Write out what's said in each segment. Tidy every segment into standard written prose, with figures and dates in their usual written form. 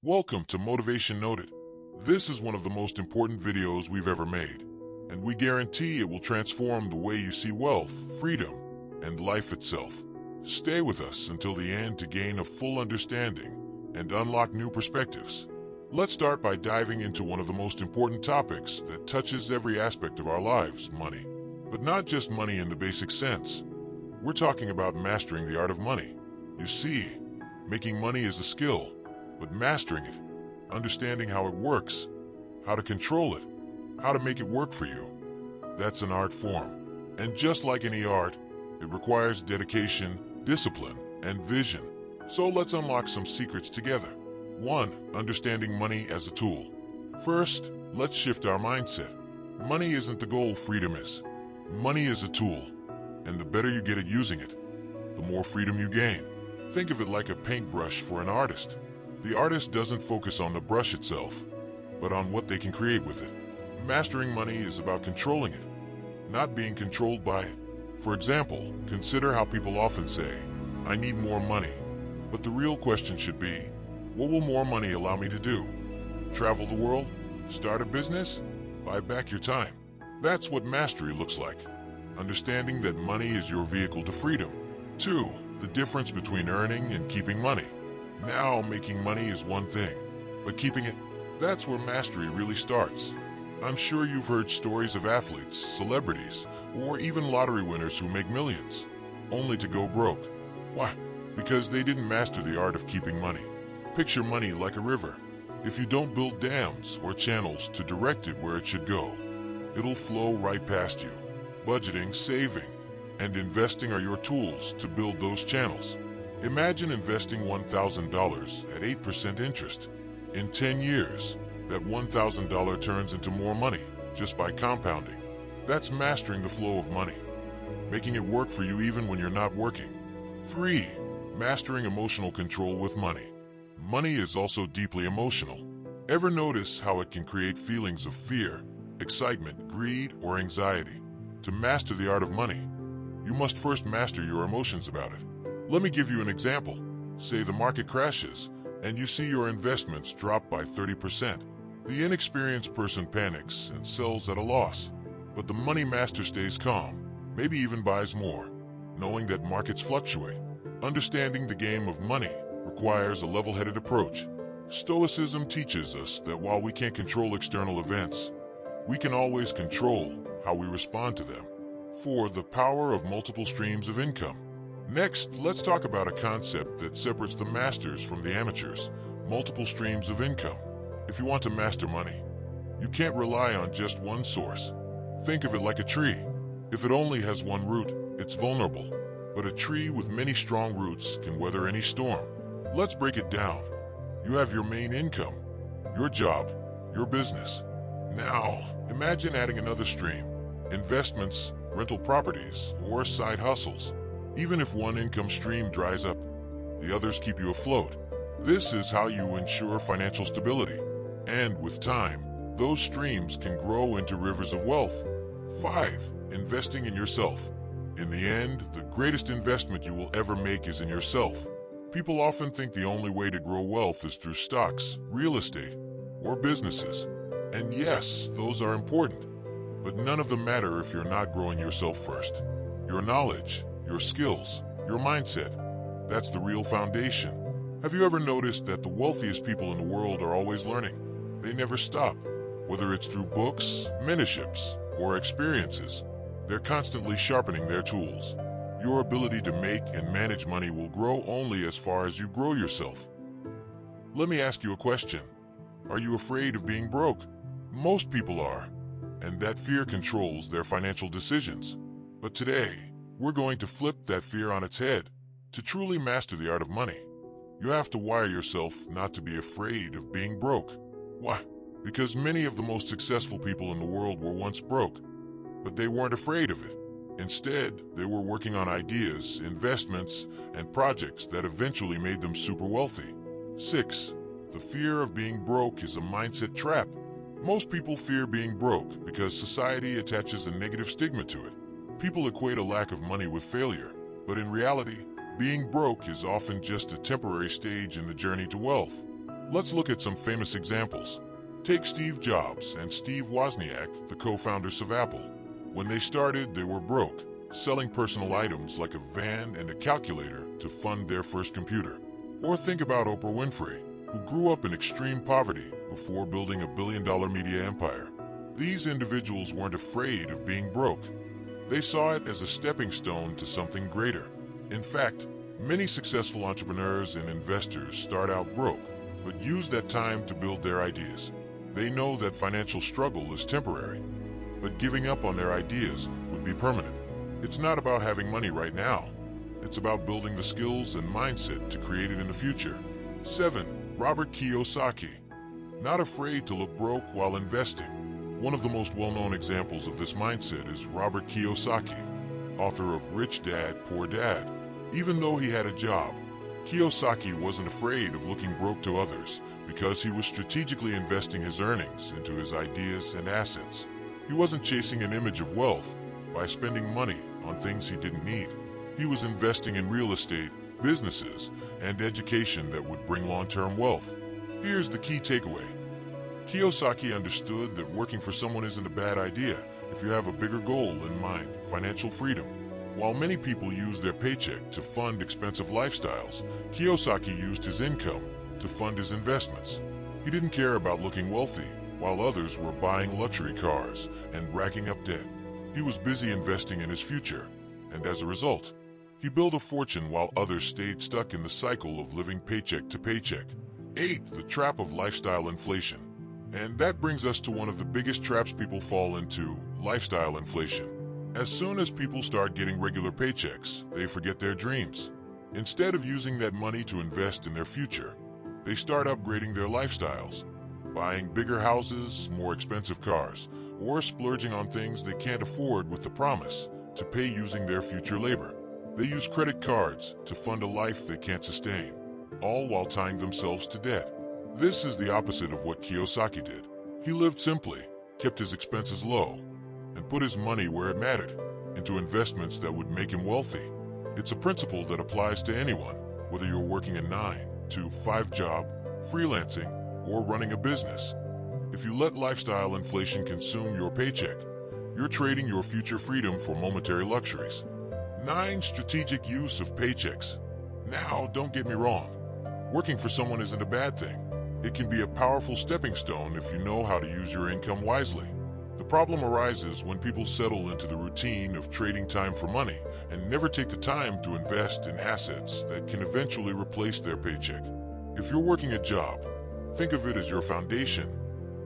Welcome to Motivation Noted. This is one of the most important videos we've ever made, and we guarantee it will transform the way you see wealth, freedom, and life itself. Stay with us until the end to gain a full understanding and unlock new perspectives. Let's start by diving into one of the most important topics that touches every aspect of our lives, money. But not just money in the basic sense. We're talking about mastering the art of money. You see, making money is a skill, but mastering it, understanding how it works, how to control it, how to make it work for you, that's an art form. And just like any art, it requires dedication, discipline, and vision. So let's unlock some secrets together. 1. Understanding money as a tool. First, let's shift our mindset. Money isn't the goal, freedom is. Money is a tool, and the better you get at using it, the more freedom you gain. Think of it like a paintbrush for an artist. The artist doesn't focus on the brush itself, but on what they can create with it. Mastering money is about controlling it, not being controlled by it. For example, consider how people often say, "I need more money." But the real question should be, what will more money allow me to do? Travel the world? Start a business? Buy back your time? That's what mastery looks like. Understanding that money is your vehicle to freedom. 2. The difference between earning and keeping money. Now, making money is one thing, but keeping it, that's where mastery really starts. I'm sure you've heard stories of athletes, celebrities, or even lottery winners who make millions, only to go broke. Why? Because they didn't master the art of keeping money. Picture money like a river. If you don't build dams or channels to direct it where it should go, it'll flow right past you. Budgeting, saving, and investing are your tools to build those channels. Imagine investing $1,000 at 8% interest. In 10 years, that $1,000 turns into more money just by compounding. That's mastering the flow of money, making it work for you even when you're not working. 3. Mastering emotional control with money. Money is also deeply emotional. Ever notice how it can create feelings of fear, excitement, greed, or anxiety? To master the art of money, you must first master your emotions about it. Let me give you an example. Say the market crashes, and you see your investments drop by 30%. The inexperienced person panics and sells at a loss. But the money master stays calm, maybe even buys more, knowing that markets fluctuate. Understanding the game of money requires a level-headed approach. Stoicism teaches us that while we can't control external events, we can always control how we respond to them. 4. The power of multiple streams of income. Next, let's talk about a concept that separates the masters from the amateurs: multiple streams of income. If you want to master money, you can't rely on just one source. Think of it like a tree. If it only has one root, it's vulnerable. But a tree with many strong roots can weather any storm. Let's break it down. You have your main income, your job, your business. Now, imagine adding another stream: investments, rental properties, or side hustles. Even if one income stream dries up, the others keep you afloat. This is how you ensure financial stability. And with time, those streams can grow into rivers of wealth. 5. Investing in yourself. In the end, the greatest investment you will ever make is in yourself. People often think the only way to grow wealth is through stocks, real estate, or businesses. And yes, those are important. But none of them matter if you're not growing yourself first. Your knowledge, your skills, your mindset, that's the real foundation. Have you ever noticed that the wealthiest people in the world are always learning? They never stop. Whether it's through books, mentorships, or experiences, they're constantly sharpening their tools. Your ability to make and manage money will grow only as far as you grow yourself. Let me ask you a question. Are you afraid of being broke? Most people are, and that fear controls their financial decisions. But today, we're going to flip that fear on its head. To truly master the art of money, you have to wire yourself not to be afraid of being broke. Why? Because many of the most successful people in the world were once broke, but they weren't afraid of it. Instead, they were working on ideas, investments, and projects that eventually made them super wealthy. 6. The fear of being broke is a mindset trap. Most people fear being broke because society attaches a negative stigma to it. People equate a lack of money with failure, but in reality, being broke is often just a temporary stage in the journey to wealth. Let's look at some famous examples. Take Steve Jobs and Steve Wozniak, the co-founders of Apple. When they started, they were broke, selling personal items like a van and a calculator to fund their first computer. Or think about Oprah Winfrey, who grew up in extreme poverty before building a billion-dollar media empire. These individuals weren't afraid of being broke. They saw it as a stepping stone to something greater. In fact, many successful entrepreneurs and investors start out broke, but use that time to build their ideas. They know that financial struggle is temporary, but giving up on their ideas would be permanent. It's not about having money right now. It's about building the skills and mindset to create it in the future. 7. Robert Kiyosaki. Not afraid to look broke while investing. One of the most well-known examples of this mindset is Robert Kiyosaki, author of Rich Dad, Poor Dad. Even though he had a job, Kiyosaki wasn't afraid of looking broke to others because he was strategically investing his earnings into his ideas and assets. He wasn't chasing an image of wealth by spending money on things he didn't need. He was investing in real estate, businesses, and education that would bring long-term wealth. Here's the key takeaway. Kiyosaki understood that working for someone isn't a bad idea if you have a bigger goal in mind, financial freedom. While many people use their paycheck to fund expensive lifestyles, Kiyosaki used his income to fund his investments. He didn't care about looking wealthy, while others were buying luxury cars and racking up debt. He was busy investing in his future, and as a result, he built a fortune while others stayed stuck in the cycle of living paycheck to paycheck. 8. The trap of lifestyle inflation. And that brings us to one of the biggest traps people fall into, lifestyle inflation. As soon as people start getting regular paychecks, they forget their dreams. Instead of using that money to invest in their future, they start upgrading their lifestyles, buying bigger houses, more expensive cars, or splurging on things they can't afford with the promise to pay using their future labor. They use credit cards to fund a life they can't sustain, all while tying themselves to debt. This is the opposite of what Kiyosaki did. He lived simply, kept his expenses low, and put his money where it mattered, into investments that would make him wealthy. It's a principle that applies to anyone, whether you're working a 9-to-5 job, freelancing, or running a business. If you let lifestyle inflation consume your paycheck, you're trading your future freedom for momentary luxuries. 9. Strategic use of paychecks. Now, don't get me wrong. Working for someone isn't a bad thing. It can be a powerful stepping stone if you know how to use your income wisely. The problem arises when people settle into the routine of trading time for money and never take the time to invest in assets that can eventually replace their paycheck. If you're working a job, think of it as your foundation,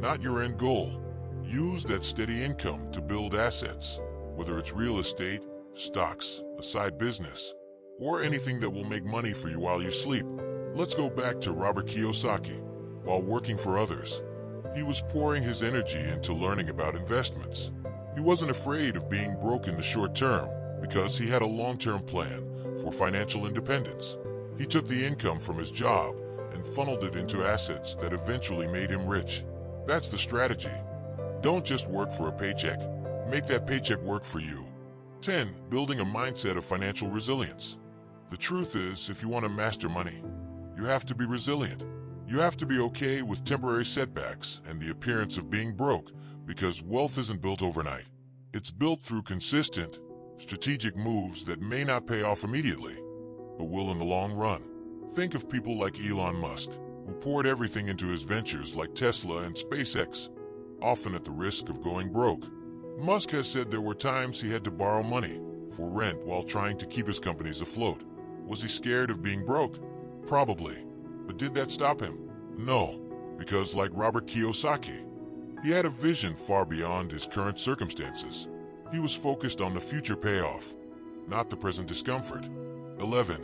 not your end goal. Use that steady income to build assets, whether it's real estate, stocks, a side business, or anything that will make money for you while you sleep. Let's go back to Robert Kiyosaki. While working for others, he was pouring his energy into learning about investments. He wasn't afraid of being broke in the short term because he had a long-term plan for financial independence. He took the income from his job and funneled it into assets that eventually made him rich. That's the strategy. Don't just work for a paycheck. Make that paycheck work for you. 10. Building a mindset of financial resilience. The truth is, if you want to master money, you have to be resilient. You have to be okay with temporary setbacks and the appearance of being broke, because wealth isn't built overnight. It's built through consistent, strategic moves that may not pay off immediately, but will in the long run. Think of people like Elon Musk, who poured everything into his ventures like Tesla and SpaceX, often at the risk of going broke. Musk has said there were times he had to borrow money for rent while trying to keep his companies afloat. Was he scared of being broke? Probably. But did that stop him? No, because like Robert Kiyosaki, he had a vision far beyond his current circumstances. He was focused on the future payoff, not the present discomfort. 11.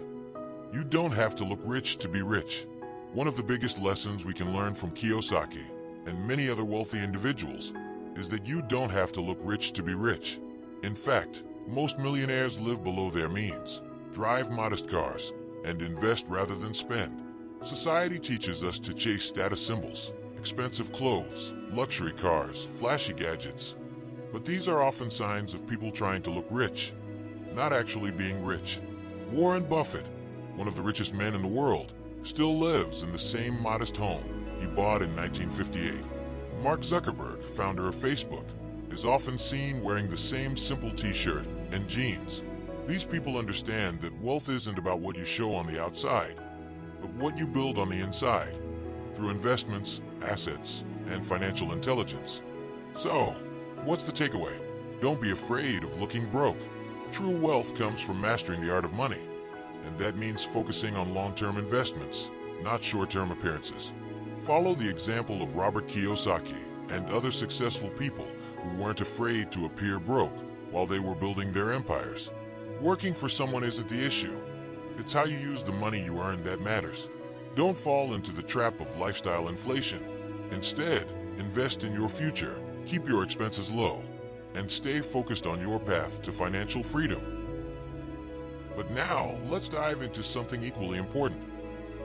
You don't have to look rich to be rich. One of the biggest lessons we can learn from Kiyosaki and many other wealthy individuals is that you don't have to look rich to be rich. In fact, most millionaires live below their means, drive modest cars, and invest rather than spend. Society teaches us to chase status symbols, expensive clothes, luxury cars, flashy gadgets. But these are often signs of people trying to look rich, not actually being rich. Warren Buffett, one of the richest men in the world, still lives in the same modest home he bought in 1958. Mark Zuckerberg, founder of Facebook, is often seen wearing the same simple t-shirt and jeans. These people understand that wealth isn't about what you show on the outside, but what you build on the inside, through investments, assets, and financial intelligence. So, what's the takeaway? Don't be afraid of looking broke. True wealth comes from mastering the art of money, and that means focusing on long-term investments, not short-term appearances. Follow the example of Robert Kiyosaki and other successful people who weren't afraid to appear broke while they were building their empires. Working for someone isn't the issue. It's how you use the money you earn that matters. Don't fall into the trap of lifestyle inflation. Instead, invest in your future, keep your expenses low, and stay focused on your path to financial freedom. But now, let's dive into something equally important: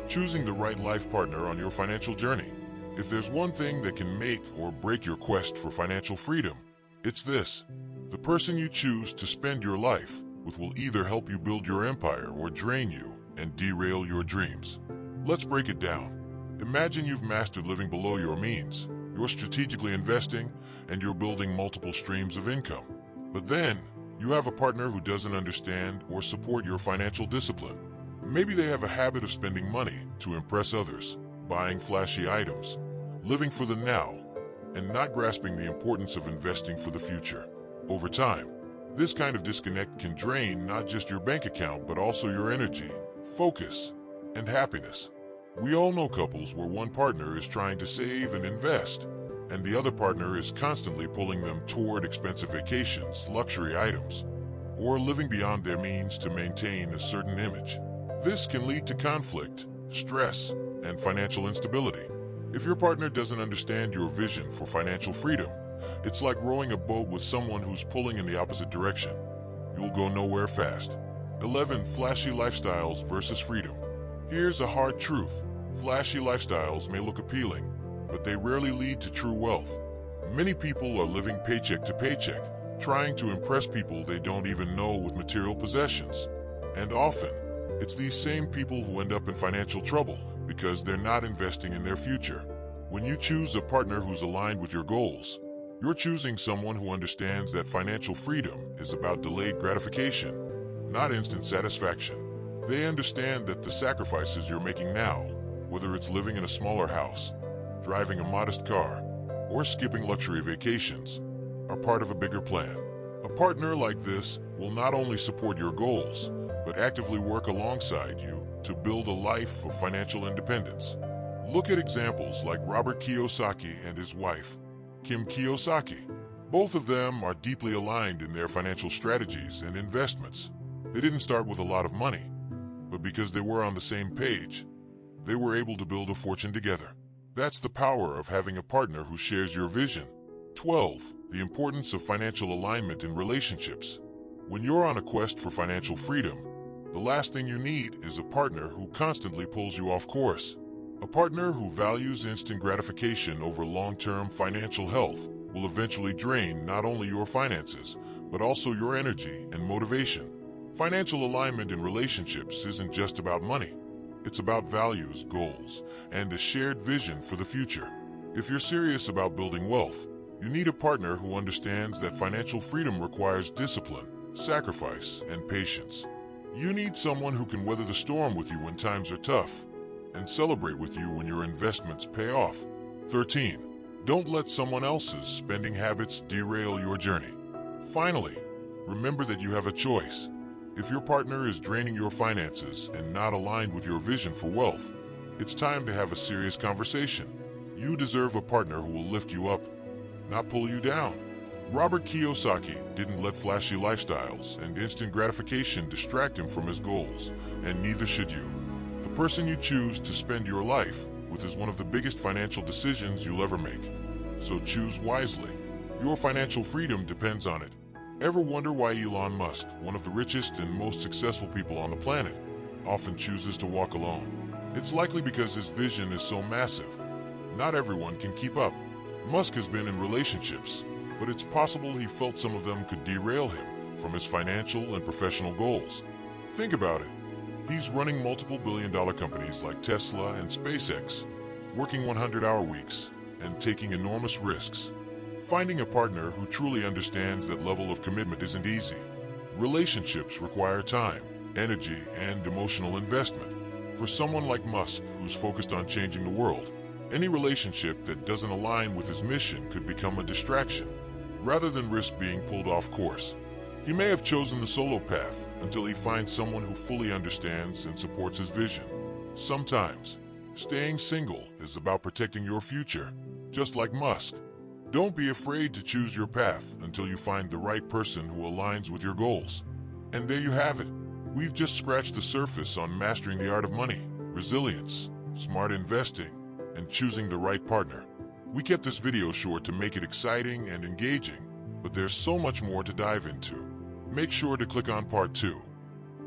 choosing the right life partner on your financial journey. If there's one thing that can make or break your quest for financial freedom, it's this: the person you choose to spend your life with will either help you build your empire or drain you and derail your dreams. Let's break it down. Imagine you've mastered living below your means, you're strategically investing, and you're building multiple streams of income. But then, you have a partner who doesn't understand or support your financial discipline. Maybe they have a habit of spending money to impress others, buying flashy items, living for the now, and not grasping the importance of investing for the future. Over time, this kind of disconnect can drain not just your bank account but also your energy, focus, and happiness. We all know couples where one partner is trying to save and invest, and the other partner is constantly pulling them toward expensive vacations, luxury items, or living beyond their means to maintain a certain image. This can lead to conflict, stress, and financial instability. If your partner doesn't understand your vision for financial freedom, it's like rowing a boat with someone who's pulling in the opposite direction. You'll go nowhere fast. 11. Flashy lifestyles versus freedom. Here's a hard truth. Flashy lifestyles may look appealing, but they rarely lead to true wealth. Many people are living paycheck to paycheck, trying to impress people they don't even know with material possessions. And often, it's these same people who end up in financial trouble because they're not investing in their future. When you choose a partner who's aligned with your goals, you're choosing someone who understands that financial freedom is about delayed gratification, not instant satisfaction. They understand that the sacrifices you're making now, whether it's living in a smaller house, driving a modest car, or skipping luxury vacations, are part of a bigger plan. A partner like this will not only support your goals, but actively work alongside you to build a life of financial independence. Look at examples like Robert Kiyosaki and his wife, Kim Kiyosaki. Both of them are deeply aligned in their financial strategies and investments. They didn't start with a lot of money, but because they were on the same page, they were able to build a fortune together. That's the power of having a partner who shares your vision. 12. The importance of financial alignment in relationships. When you're on a quest for financial freedom, the last thing you need is a partner who constantly pulls you off course. A partner who values instant gratification over long-term financial health will eventually drain not only your finances, but also your energy and motivation. Financial alignment in relationships isn't just about money. It's about values, goals, and a shared vision for the future. If you're serious about building wealth, you need a partner who understands that financial freedom requires discipline, sacrifice, and patience. You need someone who can weather the storm with you when times are tough, and celebrate with you when your investments pay off. 13. Don't let someone else's spending habits derail your journey. Finally, remember that you have a choice. If your partner is draining your finances and not aligned with your vision for wealth, it's time to have a serious conversation. You deserve a partner who will lift you up, not pull you down. Robert Kiyosaki didn't let flashy lifestyles and instant gratification distract him from his goals, and neither should you. The person you choose to spend your life with is one of the biggest financial decisions you'll ever make. So choose wisely. Your financial freedom depends on it. Ever wonder why Elon Musk, one of the richest and most successful people on the planet, often chooses to walk alone? It's likely because his vision is so massive. Not everyone can keep up. Musk has been in relationships, but it's possible he felt some of them could derail him from his financial and professional goals. Think about it. He's running multiple billion-dollar companies like Tesla and SpaceX, working 100-hour weeks, and taking enormous risks. Finding a partner who truly understands that level of commitment isn't easy. Relationships require time, energy, and emotional investment. For someone like Musk, who's focused on changing the world, any relationship that doesn't align with his mission could become a distraction, rather than risk being pulled off course. He may have chosen the solo path until he finds someone who fully understands and supports his vision. Sometimes, staying single is about protecting your future, just like Musk. Don't be afraid to choose your path until you find the right person who aligns with your goals. And there you have it. We've just scratched the surface on mastering the art of money, resilience, smart investing, and choosing the right partner. We kept this video short to make it exciting and engaging, but there's so much more to dive into. Make sure to click on part 2,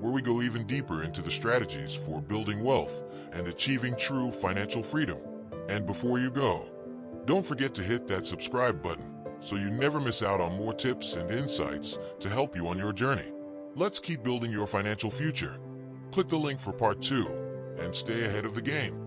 where we go even deeper into the strategies for building wealth and achieving true financial freedom. And before you go, don't forget to hit that subscribe button so you never miss out on more tips and insights to help you on your journey. Let's keep building your financial future. Click the link for part 2 and stay ahead of the game.